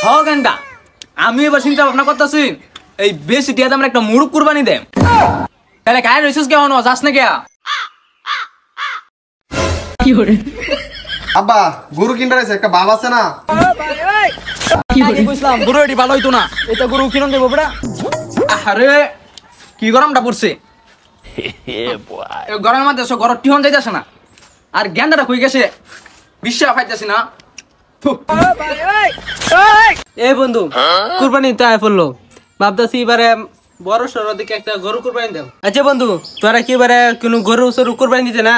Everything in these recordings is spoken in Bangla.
হ গেন্দা, আমি এবার চিন্তা ভাবনা করতেছি এই বেশি টিয়া আমরা একটা মুরগ কুরবানি দেম। তাহলে কায় রইছিস কেমন যাস না কেয়া? কি করে আব্বা গরু কিনবার আছে একটা বাপ আছে না? বুঝলাম গরু এটি ভালো হইতো না, এটা গরু কিনন দেবো বেটা। আরে কি গরমটা পড়ছে, গরমের মধ্যে ঘর টিহন যাইতেছে না, আর গেন্দাটা কই গেছে বিশ্বাস পাইতেছি না। এই বন্ধু কুরবানি তো আয় পড়লো, ভাবতেছি এবারে বড় সড়ো দিকে একটা গরু কুরবানি দেব। আচ্ছা বন্ধু, তোরা কি এবারে কোনো গরু সরু কুরবানি দিতে না?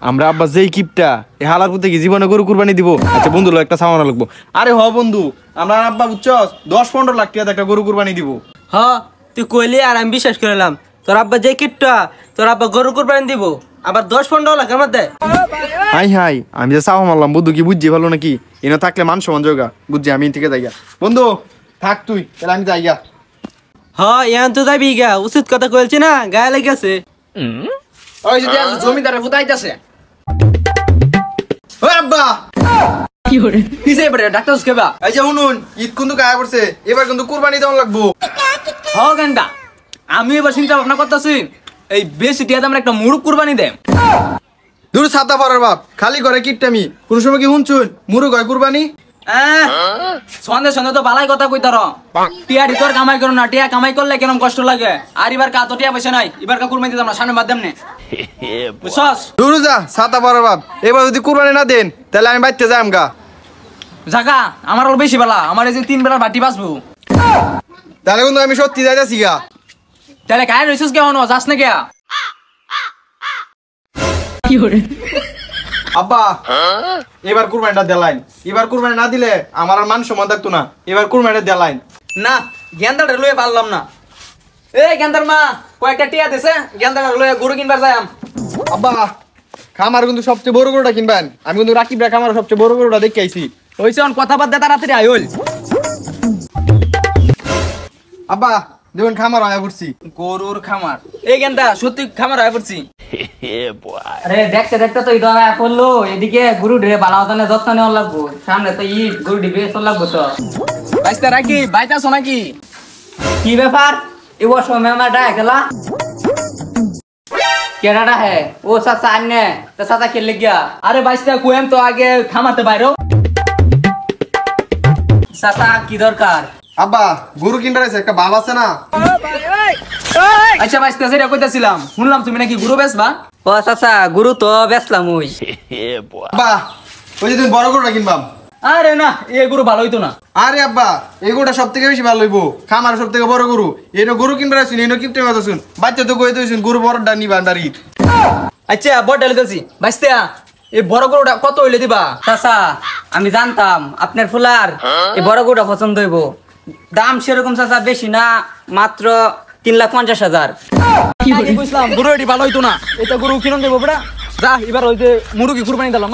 আমরা আব্বা যেই কিপটা এই হালার পুতে কি জীবনে গরু কুরবানি দিব? আচ্ছা বন্ধু একটা সামানা লাগবো। আরে হ বন্ধু, আমরা আব্বা বুঝছস 10-15 লাখ টাকা একটা গরু কুরবানি দিব। হ তুই কইলি আর আমি বিশ্বাস করলাম, তোর আব্বা যে কিটটা তোর আব্বা গরু কুরবানি দিব, আবার 10-15 লাখের মধ্যে। হাই হাই, আমি যে চাওয়া মারলাম বন্ধু কি বুঝছি ভালো নাকি? এনে থাকলে মান সমান যোগা বুঝছি, আমি থেকে যাইগা। বন্ধু থাক তুই, তাহলে আমি যাইগা। হ ইয়ান তো যাবি গা, উচিত কথা কইছি না, গায়ে লেগেছে। ওই যে জমিদারে ফুটাইতেছে। ও আব্বা কি করে কিসে এবারে ডাক্তার কেবা? এই যে শুনুন, ঈদ কিন্তু গায়ে পড়ছে, এবার কিন্তু কুরবানি দেওয়া লাগবো। হ গেন্দা, আমি এবার চিন্তা ভাবনা করতেছি এই বেশি টিয়া আমরা একটা মুরগ কুরবানি দেম। দূর ছাতা পড়ার বাপ, খালি করে কিটটামি। কোন সময় কি শুনছুন মুরগ হয় কুরবানি? সন্দেহ সন্দেহ তো বালাই কথা কইতার। টিয়া তোর কামাই করো না, টিয়া কামাই করলে কেরম কষ্ট লাগে। আর এবার কা তো টিয়া পয়সা নাই, এবার কা কুরবানি দিতাম না, সামনে বাদ দেমনে বুঝছস? দূর যা ছাতা পড়ার বাপ, এবার যদি কুরবানি না দেন তাহলে আমি বাইতে যাই আমগা। জাগা আমার আরো বেশি বেলা, আমার এই যে 3 বেলার বাটি বাঁচবো। তাহলে কিন্তু আমি সত্যি যাইতাছি গা। তাহলে কায় রইছিস কেমন যাস না কেয়া? কি করে আব্বা এবার কুরবানিটা দেলাইন, এবার কুরবানি না দিলে আমার আর মান সম্মান থাকতো না। এবার কুরবানিটা দেলাইন। না গেন্দাটা লয়ে পারলাম না। এই গেন্দার মা কয়েকটা টিয়া দিছে, গেন্দাটা লয়ে গরু কিনবার যাইম। আব্বা খামার কিন্তু সবচেয়ে বড় গরুটা কিনবেন, আমি কিন্তু রাকিব রা খামার সবচেয়ে বড় গরুটা দেখে আইছি। হইছে অন কথা বাদ দে, তাড়াতাড়ি আই হইল। আব্বা দেখুন খামার আয়া পড়ছি। গরুর খামার? এই গেন্দা সত্যি খামার আয় পড়ছি। আরে দেখতে দেখতে তো ঈদ আয়া পড়লো, এদিকে গরু ঢেরে ভালো মতনে যত্ন নেওয়া লাগবো, সামনে তো ঈদ, গরু ঢেবে চল লাগবো। তো বাইস্তা রাখি বাইতাছো নাকি? কি ব্যাপার এ বছর মেমাটা গেলা কেডাটা হে? ও চাচা আন্নে তো চাচা খেললে গিয়া? আরে বাইস্তা কুয়েম তো আগে খামাতে বাইরো। চাচা কি দরকার? আব্বা গরু কিনবার আছে একটা বাপ আছে না? আচ্ছা বাইস্তা যেটা কইতাছিলাম, শুনলাম তুমি নাকি গরু বেচবা? ও চাচা গরু তো বেচলাম ওই। আব্বা ওই যে তুমি বড় গরুটা কিনবাম। আরে না এই গরু ভালো হইতো না। আরে আব্বা এই গরুটা সব থেকে বেশি ভালো হইব, খামার সব থেকে বড় গরু। এনো গরু কিনবার আছি, এনো কিপটে মাথা শুন, বাচ্চা তো কই দিয়েছেন গরু বড়টা নিবা ডারি। আচ্ছা বড় ডালে দিছি। বাইস্তা এই বড় গরুটা কত হইলে দিবা? চাচা আমি জানতাম আপনার ফুলার এই বড় গরুটা পছন্দ হইব। দাম সেরকম চাচা বেশি না, মাত্র 3,50,000। বুঝলাম গরু এটি ভালো হইতো না, এটা গরু কিনন দেবো বেটা। যা এবার ওই যে মুরগি কুরবানি দিলাম।